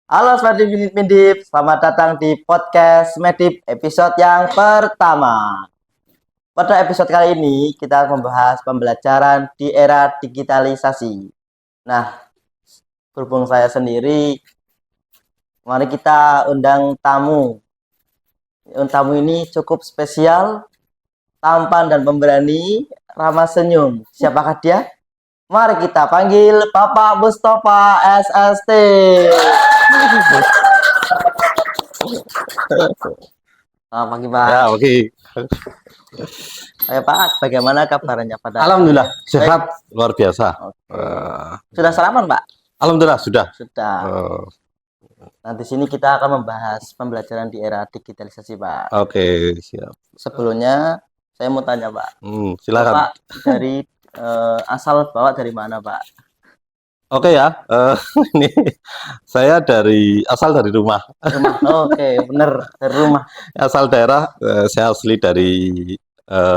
Halo Sobat Mindip, selamat datang di podcast Medip episode yang pertama. Pada episode kali ini kita membahas pembelajaran di era digitalisasi. Nah, berhubung saya sendiri, mari kita undang tamu. Tamu ini cukup spesial, tampan dan pemberani, ramah senyum. Siapakah dia? Mari kita panggil Bapak Mustafa SST. Selamat pagi Pak. Ya, oke. Ayo Pak, bagaimana kabarnya pada Alhamdulillah hari ini? sehat luar biasa. Oke. Sudah salaman Pak? Alhamdulillah sudah. Sudah. Nah, di sini kita akan membahas pembelajaran di era digitalisasi Pak. Oke, siap. Sebelumnya saya mau tanya Pak, Silakan. Bapak dari asal Bapak dari mana Pak? Oke ya, ini saya asal dari rumah. Rumah. Oke, bener dari rumah. Asal daerah, saya asli dari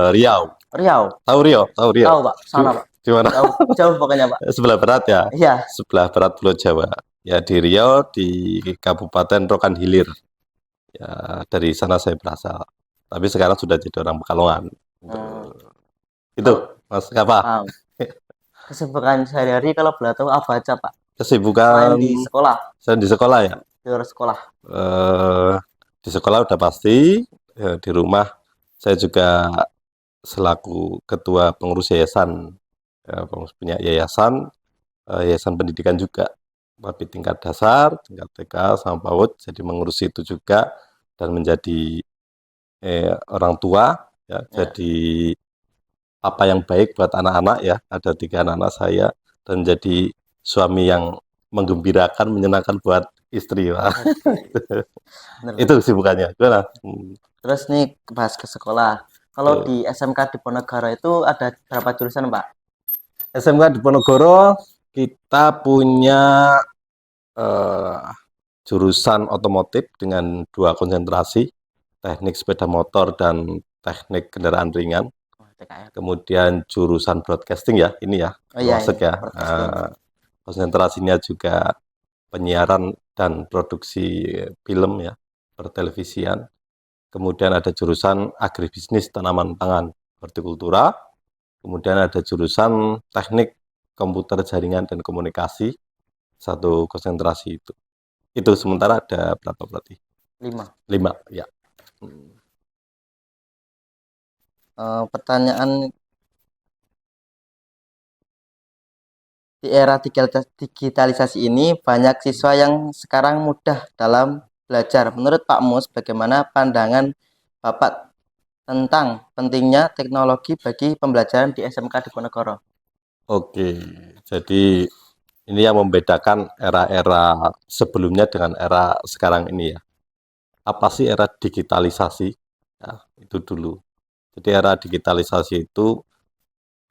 Riau. Riau. Tahu Riau? Tahu Riau? Tahu Pak, sana Pak. Di mana? Jauh, jauh pokoknya Pak. Sebelah barat ya. Iya. Sebelah barat Pulau Jawa. Ya di Riau di Kabupaten Rokan Hilir. Ya dari sana saya berasal. Tapi sekarang sudah jadi orang Pekalongan. Itu, Mas Kapa. Kesibukan sehari-hari kalau boleh tahu apa aja Pak? Kesibukan Selain di sekolah, saya di sekolah ya. di luar sekolah. Di sekolah udah pasti. Di rumah saya juga selaku ketua pengurus yayasan, punya yayasan, yayasan pendidikan juga, tapi tingkat dasar, tingkat TK sama PAUD, jadi mengurus itu juga dan menjadi orang tua, ya, jadi apa yang baik buat anak-anak ya. Ada 3 anak-anak saya dan jadi suami yang menggembirakan, menyenangkan buat istri. Itu kesibukannya. Gimana? Terus nih bahas ke sekolah. Kalau di SMK Diponegoro itu ada berapa jurusan Pak? SMK Diponegoro kita punya jurusan otomotif dengan 2 konsentrasi, teknik sepeda motor dan teknik kendaraan ringan. Kemudian jurusan broadcasting ya, ini ya, masuk ya. Konsentrasinya juga penyiaran dan produksi film ya, pertelevisian. Kemudian ada jurusan agribisnis tanaman pangan, hortikultura. Kemudian ada jurusan teknik komputer jaringan dan komunikasi, 1 konsentrasi itu. Itu sementara ada berapa berarti? 5 ya. Pertanyaan, di era digitalisasi ini banyak siswa yang sekarang mudah dalam belajar. Menurut Pak Mus, bagaimana pandangan Bapak tentang pentingnya teknologi bagi pembelajaran di SMK Diponegoro? Oke, jadi ini yang membedakan era-era sebelumnya dengan era sekarang ini ya. Apa sih era digitalisasi? Ya, itu dulu. Jadi era digitalisasi itu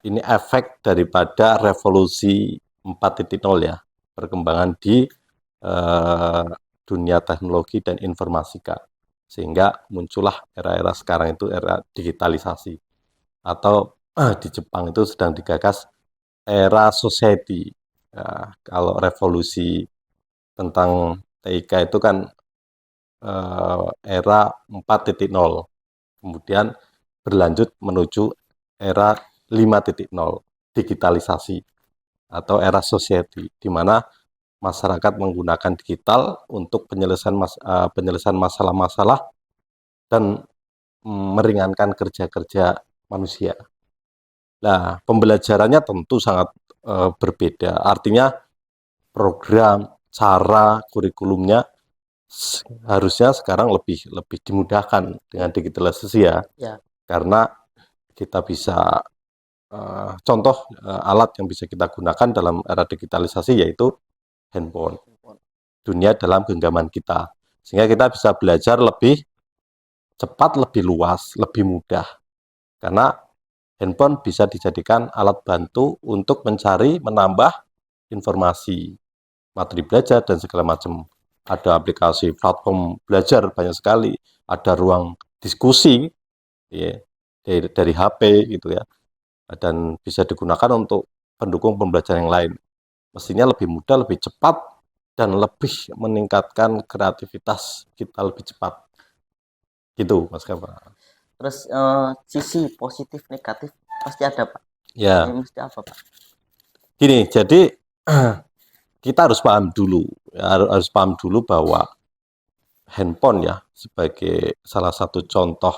ini efek daripada revolusi 4.0 ya, perkembangan di dunia teknologi dan informatika. Sehingga muncullah era-era sekarang itu era digitalisasi. Atau di Jepang itu sedang digagas era society. Ya, kalau revolusi tentang TIK itu kan era 4.0. Kemudian berlanjut menuju era 5.0, digitalisasi atau era society, di mana masyarakat menggunakan digital untuk penyelesaian masalah-masalah dan meringankan kerja-kerja manusia. Nah, pembelajarannya tentu sangat berbeda. Artinya program, cara, kurikulumnya harusnya sekarang lebih dimudahkan dengan digitalisasi ya. Karena kita bisa contoh alat yang bisa kita gunakan dalam era digitalisasi yaitu handphone. Dunia dalam genggaman kita. Sehingga kita bisa belajar lebih cepat, lebih luas, lebih mudah. Karena handphone bisa dijadikan alat bantu untuk mencari, menambah informasi, materi belajar, dan segala macam. Ada aplikasi platform belajar banyak sekali, ada ruang diskusi ya, dari HP gitu ya, dan bisa digunakan untuk pendukung pembelajaran yang lain. Mestinya lebih mudah, lebih cepat, dan lebih meningkatkan kreativitas kita lebih cepat. Gitu, Mas Kava. Terus sisi positif negatif pasti ada, Pak. Ya. Ini mesti apa, Pak? Gini, jadi kita harus paham dulu, harus paham dulu bahwa handphone ya sebagai salah satu contoh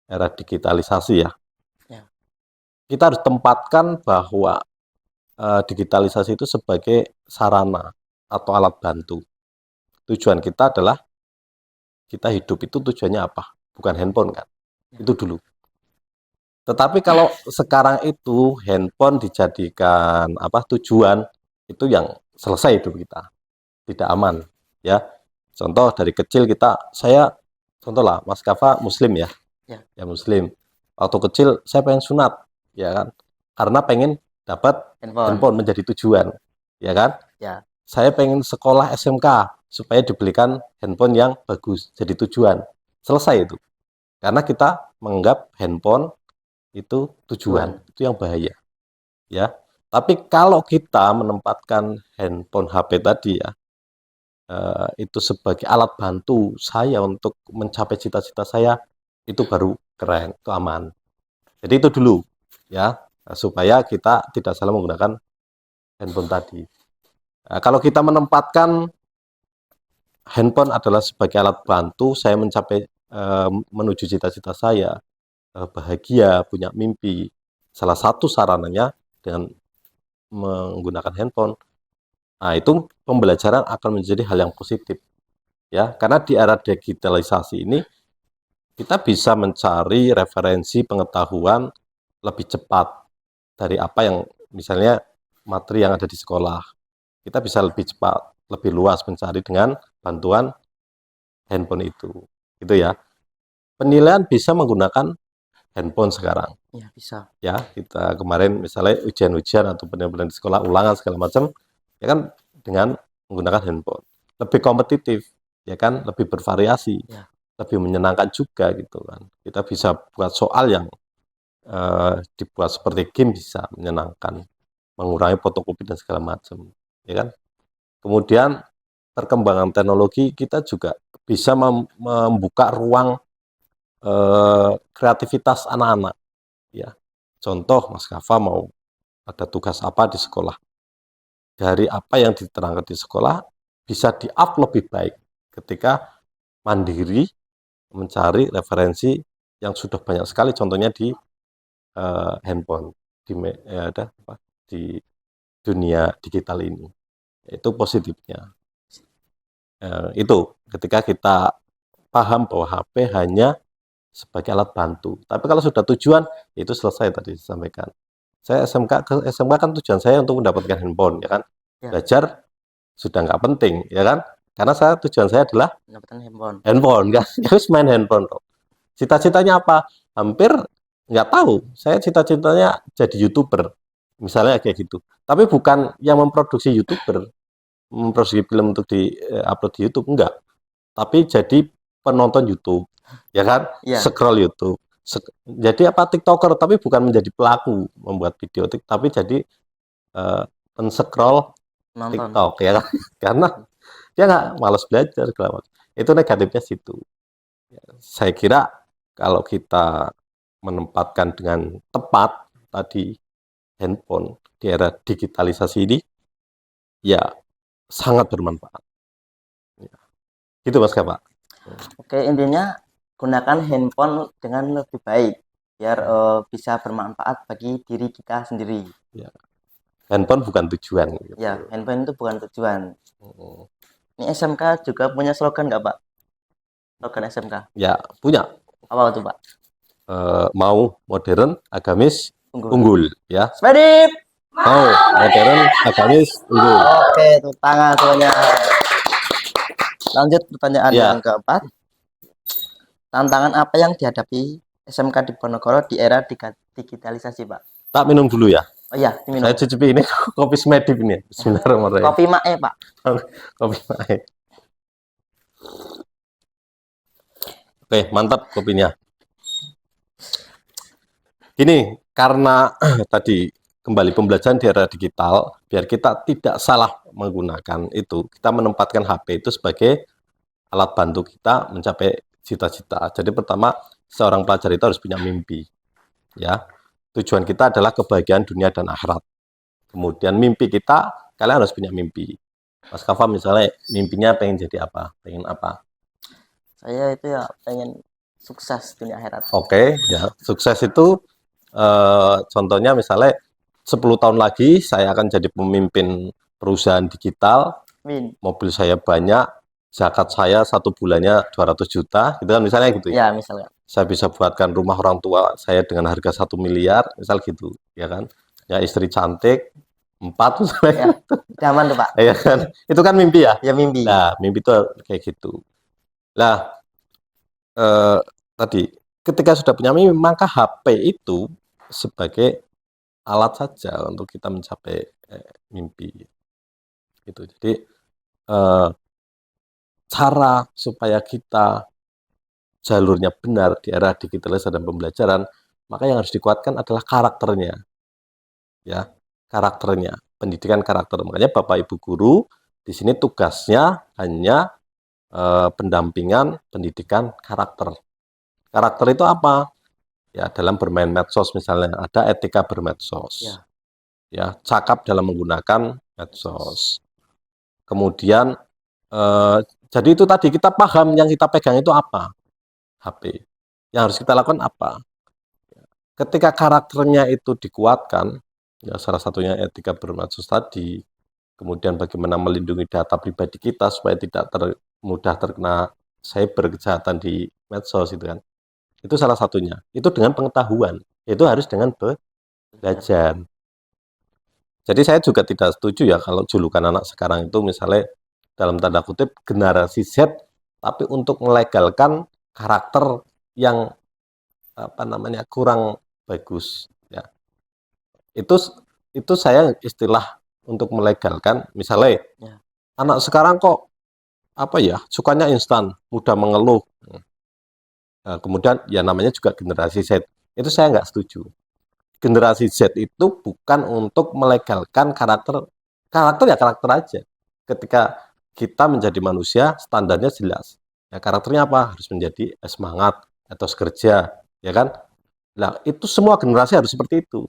era digitalisasi ya. Kita harus tempatkan bahwa digitalisasi itu sebagai sarana atau alat bantu. Tujuan kita adalah kita hidup itu tujuannya apa? Bukan handphone kan? Itu dulu. Tetapi kalau sekarang itu handphone dijadikan tujuan, itu yang selesai hidup kita. Tidak aman ya. Contoh dari kecil contoh lah Mas Kava Muslim ya. Ya Muslim. Waktu kecil saya pengen sunat ya kan. Karena pengen dapat handphone menjadi tujuan. Ya kan? Ya. Saya pengen sekolah SMK supaya dibelikan handphone yang bagus jadi tujuan. Selesai itu. Karena kita menganggap handphone itu tujuan, itu yang bahaya. Ya. Tapi kalau kita menempatkan handphone HP tadi ya, itu sebagai alat bantu saya untuk mencapai cita-cita saya, itu baru keren, itu aman. Jadi itu dulu ya, supaya kita tidak salah menggunakan handphone tadi. Nah, kalau kita menempatkan handphone adalah sebagai alat bantu saya mencapai menuju cita-cita saya, bahagia, punya mimpi. Salah satu sarananya dengan menggunakan handphone. Nah, itu pembelajaran akan menjadi hal yang positif. Ya, karena di era digitalisasi ini kita bisa mencari referensi pengetahuan lebih cepat dari apa yang misalnya materi yang ada di sekolah. Kita bisa lebih cepat, lebih luas mencari dengan bantuan handphone itu. Itu ya. Penilaian bisa menggunakan handphone sekarang. Ya, bisa. Ya, kita kemarin misalnya ujian-ujian atau penilaian di sekolah, ulangan segala macam, ya kan dengan menggunakan handphone. Lebih kompetitif, ya kan, lebih bervariasi, lebih menyenangkan juga gitu kan. Kita bisa buat soal yang dibuat seperti game bisa menyenangkan, mengurangi fotokopi dan segala macam, ya kan. Kemudian perkembangan teknologi kita juga bisa membuka ruang kreativitas anak-anak, ya. Contoh Mas Kava mau ada tugas apa di sekolah, dari apa yang diterangkan di sekolah bisa di-up lebih baik ketika mandiri mencari referensi yang sudah banyak sekali, contohnya di handphone, di dunia digital ini. Itu positifnya. Itu ketika kita paham bahwa HP hanya sebagai alat bantu. Tapi kalau sudah tujuan, itu selesai tadi disampaikan. Saya ke SMK kan tujuan saya untuk mendapatkan handphone, ya kan. Belajar sudah nggak penting, ya kan. Karena tujuan saya adalah mendapatkan handphone kan. Harus main handphone. Cita-citanya apa? Hampir nggak tahu. Saya cita-citanya jadi YouTuber. Misalnya kayak gitu. Tapi bukan yang memproduksi YouTuber, memproduksi film untuk di-upload di YouTube, enggak. Tapi jadi penonton YouTube, ya kan? Scroll YouTube. Jadi apa TikToker, tapi bukan menjadi pelaku membuat video, tapi jadi men-scroll TikTok, ya kan? Karena dia nggak malas belajar, itu negatifnya situ. Saya kira kalau kita menempatkan dengan tepat tadi handphone di era digitalisasi ini, ya sangat bermanfaat. Ya. Gitu Mas Kava. Oke, intinya gunakan handphone dengan lebih baik biar bisa bermanfaat bagi diri kita sendiri. Ya. Handphone bukan tujuan. Gitu. Ya, handphone itu bukan tujuan. Ini SMK juga punya slogan nggak Pak? Slogan SMK? Ya, punya. Apa itu Pak? Mau modern, agamis, unggul. Ya. Smedip! Mau modern, agamis, unggul. Oke, tepuk tangan semuanya. Lanjut pertanyaan yang keempat. Tantangan apa yang dihadapi SMK Diponegoro di era digitalisasi, Pak? Tak minum dulu ya. Oh iya, diminum. Saya cicipi ini kopi Smedip ini. Bismillahirrahmanirrahim. Kopi Mae, Pak. Kopi Mae. Oke, mantap kopinya. Ini karena tadi kembali pembelajaran di era digital, biar kita tidak salah menggunakan itu, kita menempatkan HP itu sebagai alat bantu kita mencapai cita-cita. Jadi pertama, seorang pelajar itu harus punya mimpi. Ya, tujuan kita adalah kebahagiaan dunia dan akhirat. Kemudian mimpi kita, kalian harus punya mimpi. Mas Kafa misalnya mimpinya pengen jadi apa? Pengen apa? Saya itu ya pengen sukses dunia akhirat. Oke, ya. Sukses itu contohnya misalnya 10 tahun lagi saya akan jadi pemimpin perusahaan digital. Mobil saya banyak, zakat saya 1 bulannya 200 juta, gitu kan misalnya gitu ya. Misalnya. Saya bisa buatkan rumah orang tua saya dengan harga 1 miliar, misal gitu, ya kan. Ya istri cantik, 4 misalnya. Ya, aman tuh Pak. Ya kan, itu kan mimpi ya. Ya mimpi. Nah, mimpi itu kayak gitu. Nah, tadi ketika sudah punya mimpi, maka HP itu sebagai alat saja untuk kita mencapai mimpi. Gitu. Jadi cara supaya kita jalurnya benar di era digitalisasi dan pembelajaran, maka yang harus dikuatkan adalah karakternya. Ya, karakternya, pendidikan karakter. Makanya Bapak Ibu guru di sini tugasnya hanya pendampingan pendidikan karakter. Karakter itu apa? Ya, dalam bermain medsos misalnya ada etika bermedsos. Ya, cakap dalam menggunakan medsos. Kemudian jadi itu tadi kita paham yang kita pegang itu apa? HP. Yang harus kita lakukan apa? Ketika karakternya itu dikuatkan, ya salah satunya etika bermedsos tadi, kemudian bagaimana melindungi data pribadi kita supaya tidak mudah terkena cyber kejahatan di medsos itu kan. Itu salah satunya. Itu dengan pengetahuan. Itu harus dengan belajar. Jadi saya juga tidak setuju ya kalau julukan anak sekarang itu misalnya dalam tanda kutip generasi Z, tapi untuk melegalkan karakter yang kurang bagus. Ya. Itu saya istilah untuk melegalkan. Misalnya anak sekarang kok sukanya instan, mudah mengeluh. Nah, kemudian ya namanya juga generasi Z. Itu saya nggak setuju. Generasi Z itu bukan untuk melegalkan karakter ya karakter aja. Ketika kita menjadi manusia, standarnya jelas. Ya, karakternya apa? Harus menjadi semangat, etos kerja, ya kan? Nah, itu semua generasi harus seperti itu.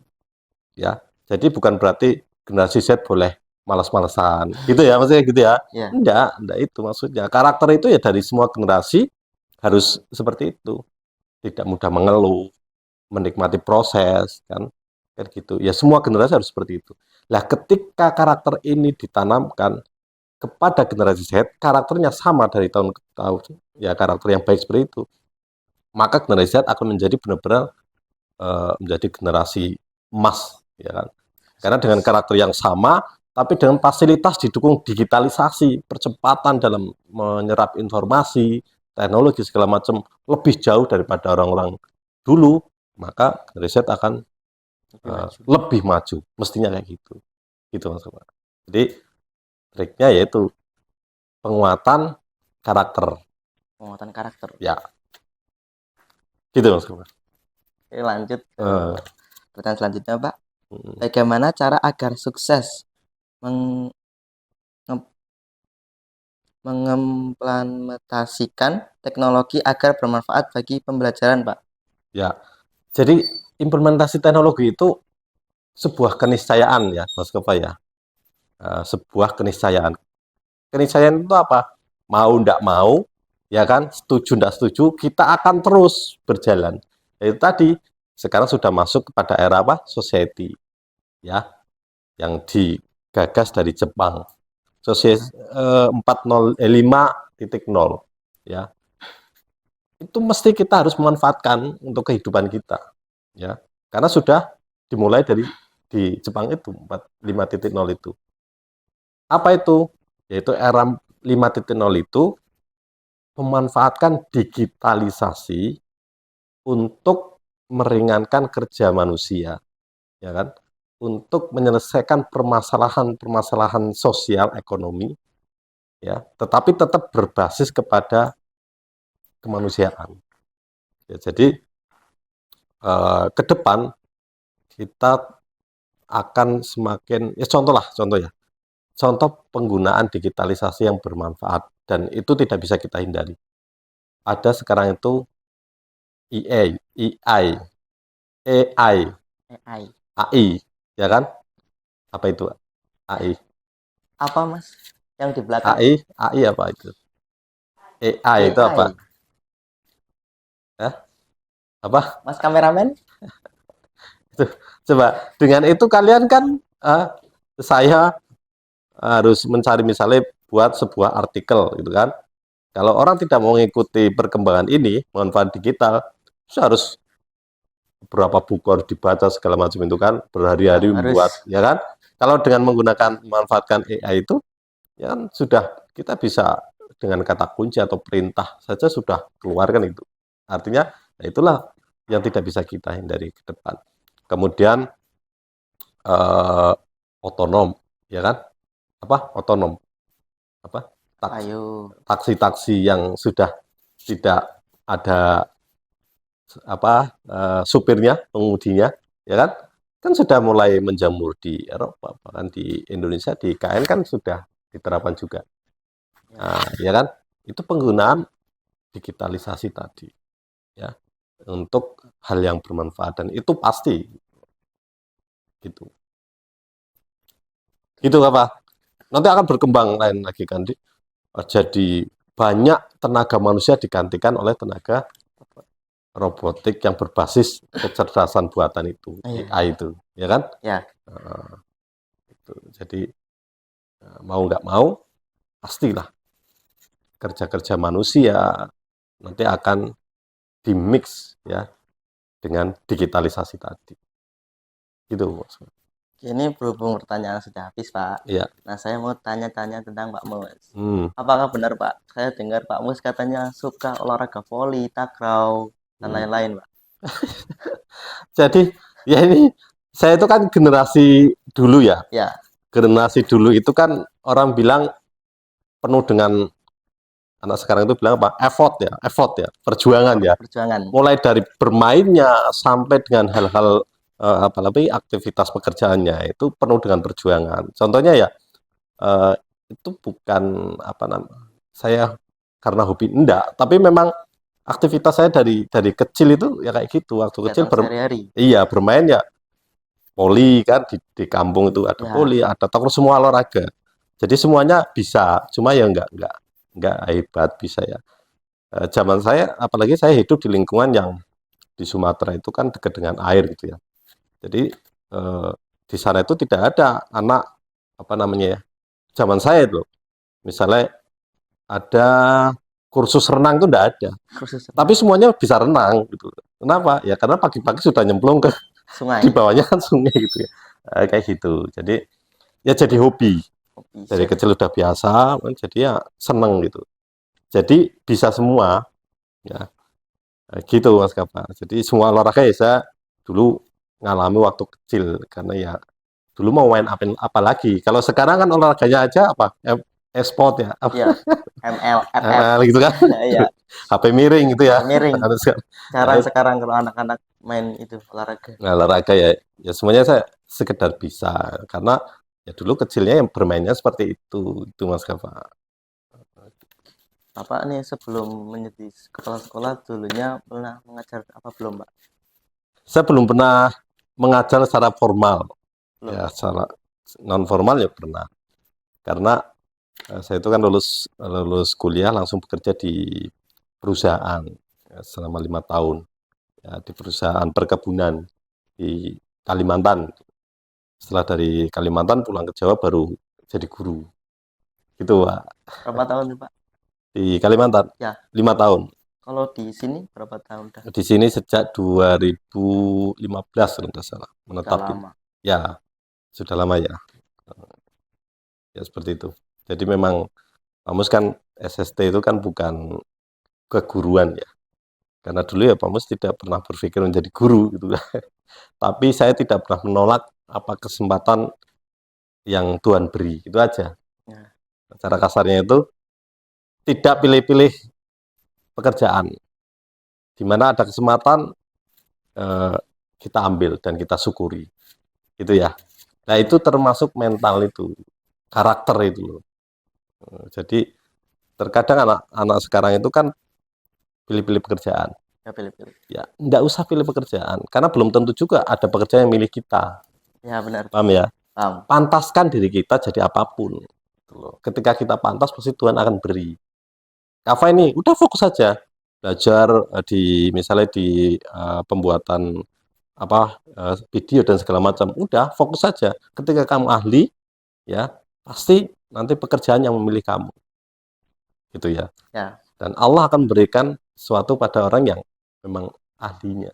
Ya. Jadi bukan berarti generasi Z boleh malas-malasan. Gitu ya, maksudnya gitu ya. Enggak itu maksudnya. Karakter itu ya dari semua generasi harus seperti itu. Tidak mudah mengeluh, menikmati proses kan gitu ya, semua generasi harus seperti itu. Nah, ketika karakter ini ditanamkan kepada generasi Z, karakternya sama dari tahun ke tahun, ya karakter yang baik seperti itu, maka generasi Z akan menjadi benar-benar menjadi generasi emas, ya kan? Karena dengan karakter yang sama tapi dengan fasilitas didukung digitalisasi, percepatan dalam menyerap informasi, teknologi segala macam lebih jauh daripada orang-orang dulu, maka riset akan lebih maju. Mestinya kayak gitu. Gitu Mas. Jadi triknya yaitu penguatan karakter. Penguatan karakter. Ya. Gitu Mas. Oke, lanjut ke pertanyaan selanjutnya, Pak. Bagaimana cara agar sukses mengimplementasikan teknologi agar bermanfaat bagi pembelajaran, Pak? Ya, jadi implementasi teknologi itu sebuah keniscayaan ya, Mas Kopa ya. Sebuah keniscayaan. Keniscayaan itu apa? Mau ndak mau, ya kan? Setuju ndak setuju, kita akan terus berjalan. Itu tadi, sekarang sudah masuk kepada era apa? Society, ya, yang digagas dari Jepang. Society 5.0, ya. Itu mesti kita harus memanfaatkan untuk kehidupan kita, ya, karena sudah dimulai dari di Jepang itu 5.0 itu. Apa itu? Yaitu era 5.0 itu memanfaatkan digitalisasi untuk meringankan kerja manusia, ya kan? Untuk menyelesaikan permasalahan sosial ekonomi, ya, tetapi tetap berbasis kepada kemanusiaan. Ya, jadi ke depan kita akan semakin, contoh ya, contoh penggunaan digitalisasi yang bermanfaat dan itu tidak bisa kita hindari. Ada sekarang itu EA, AI, AI, AI, ya kan? Apa itu AI? Apa Mas? Yang di belakang? AI apa itu? AI itu apa? Ya? Apa? Mas kameramen? Coba dengan itu kalian kan saya harus mencari misalnya buat sebuah artikel gitu kan. Kalau orang tidak mau mengikuti perkembangan ini, manfaat digital, harus berapa buku harus dibaca segala macam itu kan, berhari-hari membuat, ya kan? Kalau dengan menggunakan memanfaatkan AI itu, ya kan sudah kita bisa dengan kata kunci atau perintah saja sudah keluarkan itu. Artinya, ya itulah yang tidak bisa kita hindari ke depan. Kemudian otonom, ya kan? Apa? Otonom. Apa? Taksi-taksi yang sudah tidak ada supirnya, pengemudinya, ya kan? Kan sudah mulai menjamur di Eropa, bahkan di Indonesia di IKN kan sudah diterapkan juga. Nah, ya kan? Itu penggunaan digitalisasi tadi, ya, untuk hal yang bermanfaat dan itu pasti gitu. Gitu apa? Nanti akan berkembang lain lagi kan, jadi banyak tenaga manusia digantikan oleh tenaga robotik yang berbasis kecerdasan buatan itu, AI itu, ya kan? Ya. Itu. Jadi mau nggak mau, pastilah kerja-kerja manusia nanti akan dimix ya dengan digitalisasi tadi. Itu maksudnya. Ini berhubung pertanyaan sudah habis Pak. Iya. Nah saya mau tanya-tanya tentang Pak Mus. Apakah benar Pak? Saya dengar Pak Mus katanya suka olahraga voli, takraw, dan lain-lain Pak. Jadi ya ini saya itu kan generasi dulu ya. Ya. Generasi dulu itu kan orang bilang penuh dengan anak sekarang itu bilang apa? Effort ya, perjuangan ya. Perjuangan. Mulai dari bermainnya sampai dengan hal-hal apalagi aktivitas pekerjaannya itu penuh dengan perjuangan. Contohnya ya itu bukan apa namanya saya karena hobi enggak, tapi memang aktivitas saya dari kecil itu ya kayak gitu. Waktu kecil iya bermain ya voli kan di kampung itu ada voli, ada takraw, semua olahraga. Jadi semuanya bisa, cuma ya enggak hebat bisa ya. Zaman saya apalagi saya hidup di lingkungan yang di Sumatera itu kan dekat dengan air gitu ya. Jadi di sana itu tidak ada anak apa namanya ya. Zaman saya itu misalnya ada kursus renang itu enggak ada. Tapi semuanya bisa renang gitu. Kenapa? Ya karena pagi-pagi sudah nyemplung ke sungai. Di bawahnya kan sungai gitu ya. Kayak gitu. Jadi ya jadi hobi. Dari kecil udah biasa, jadi ya seneng gitu. Jadi bisa semua ya. Gitu Mas Kapa. Jadi semua olahraga ya saya dulu ngalami waktu kecil karena ya dulu mau main apa lagi. Kalau sekarang kan olahraganya aja apa? E-sport ya. Iya. ML gitu kan. Iya. HP miring gitu ya. Miring. Sekarang kalau anak-anak main itu olahraga. Nah, olahraga ya semuanya saya sekedar bisa karena ya dulu kecilnya yang bermainnya seperti itu Mas Kapa. Bapak nih sebelum menjadi kepala sekolah dulunya pernah mengajar apa belum Pak? Saya belum pernah mengajar secara formal. Belum. Ya secara non formal ya pernah. Karena saya itu kan lulus kuliah langsung bekerja di perusahaan ya, selama 5 tahun ya, di perusahaan perkebunan di Kalimantan. Setelah dari Kalimantan pulang ke Jawa baru jadi guru. Gitu Pak. Berapa tahun Pak? Di Kalimantan? Ya. 5 tahun. Kalau di sini berapa tahun dah? Di sini sejak 2015 kalau tidak salah menetap. Sudah lama. Ya, sudah lama ya. Ya seperti itu. Jadi memang Pak Mus kan SST itu kan bukan keguruan ya. Karena dulu ya Pak Mus tidak pernah berpikir menjadi guru gitu. Tapi saya tidak pernah menolak apa kesempatan yang Tuhan beri. Itu aja. Ya. Cara kasarnya itu tidak pilih-pilih pekerjaan. Di mana ada kesempatan kita ambil dan kita syukuri. Itu ya. Nah, itu termasuk mental itu. karakter itu loh. Jadi terkadang anak-anak sekarang itu kan pilih-pilih pekerjaan. Ya, pilih-pilih. Ya, enggak usah pilih pekerjaan karena belum tentu juga ada pekerjaan yang milih kita. Ya, benar. Paham ya? Paham. Pantaskan diri kita jadi apapun. Ketika kita pantas pasti Tuhan akan beri. Kava ini udah fokus saja belajar misalnya di pembuatan video dan segala macam. Udah fokus saja. Ketika kamu ahli, ya pasti nanti pekerjaan yang memilih kamu, gitu ya. Ya. Dan Allah akan memberikan sesuatu pada orang yang memang ahlinya.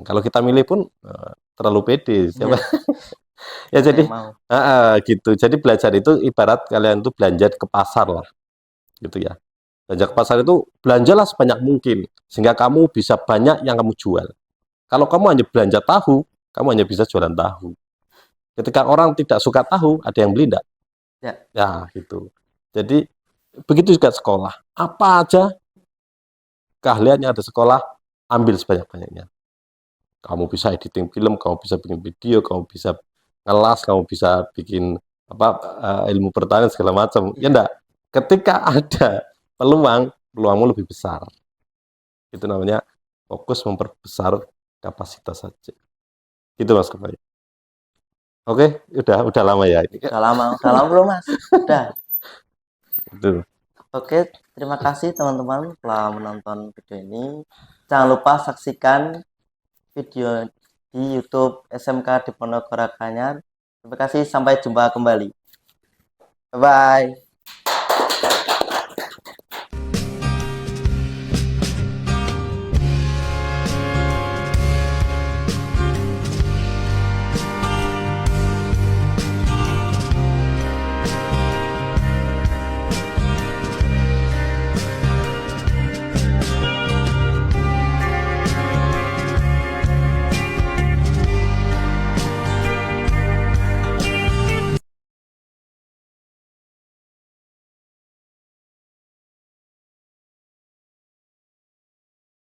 Kalau kita milih pun terlalu pede, siapa? Ya jadi gitu. Jadi belajar itu ibarat kalian tuh belanja ke pasar lah, gitu ya. Belanja ke pasar itu belanjalah sebanyak mungkin sehingga kamu bisa banyak yang kamu jual. Kalau kamu hanya belanja tahu, kamu hanya bisa jualan tahu. Ketika orang tidak suka tahu, ada yang beli enggak? Ya, gitu. Jadi begitu juga sekolah. Apa aja keahliannya ada sekolah, ambil sebanyak-banyaknya. Kamu bisa editing film, kamu bisa bikin video, kamu bisa ngelas, kamu bisa bikin ilmu pertanian segala macam. Ya enggak? Ketika ada peluang, peluangmu lebih besar. Itu namanya fokus memperbesar kapasitas saja. Gitu Mas Kembali. Oke, udah lama ya ini. Udah lama belum Mas? Udah. Betul. Oke, terima kasih teman-teman telah menonton video ini. Jangan lupa saksikan video di YouTube SMK Diponegoro Gianyar. Terima kasih, sampai jumpa kembali. Bye bye.